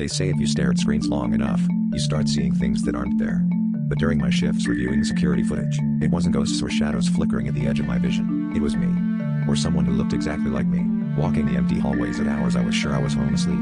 They say if you stare at screens long enough, you start seeing things that aren't there. But during my shifts reviewing security footage, it wasn't ghosts or shadows flickering at the edge of my vision. It was me. Or someone who looked exactly like me, walking the empty hallways at hours I was sure I was home asleep.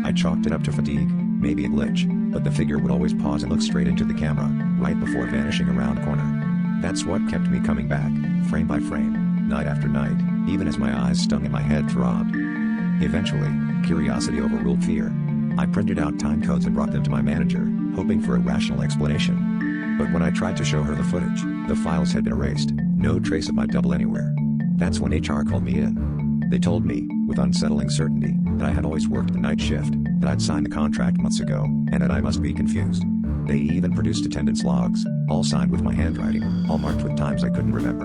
I chalked it up to fatigue, maybe a glitch, but the figure would always pause and look straight into the camera, right before vanishing around a corner. That's what kept me coming back, frame by frame, night after night, even as my eyes stung and my head throbbed. Eventually, curiosity overruled fear. I printed out time codes and brought them to my manager, hoping for a rational explanation. But when I tried to show her the footage, the files had been erased, no trace of my double anywhere. That's when HR called me in. They told me, with unsettling certainty, that I had always worked the night shift, that I'd signed the contract months ago, and that I must be confused. They even produced attendance logs, all signed with my handwriting, all marked with times I couldn't remember.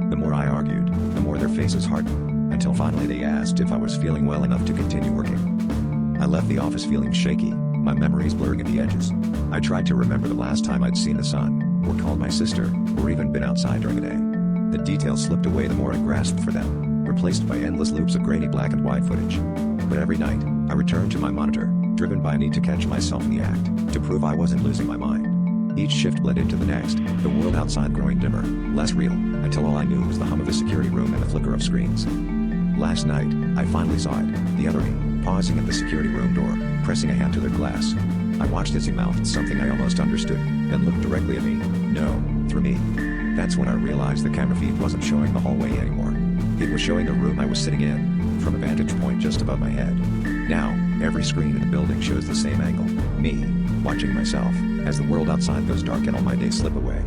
The more I argued, the more their faces hardened, until finally they asked if I was feeling well enough to continue working. I left the office feeling shaky, my memories blurring at the edges. I tried to remember the last time I'd seen the sun, or called my sister, or even been outside during the day. The details slipped away the more I grasped for them, replaced by endless loops of grainy black and white footage. But every night, I returned to my monitor, driven by a need to catch myself in the act, to prove I wasn't losing my mind. Each shift bled into the next, the world outside growing dimmer, less real, until all I knew was the hum of the security room and the flicker of screens. Last night, I finally saw it, the other me, pausing at the security room door, pressing a hand to their glass. I watched as he mouthed something I almost understood, then looked directly at me, no, through me. That's when I realized the camera feed wasn't showing the hallway anymore. It was showing the room I was sitting in, from a vantage point just above my head. Now, every screen in the building shows the same angle, me, watching myself, as the world outside goes dark and all my days slip away.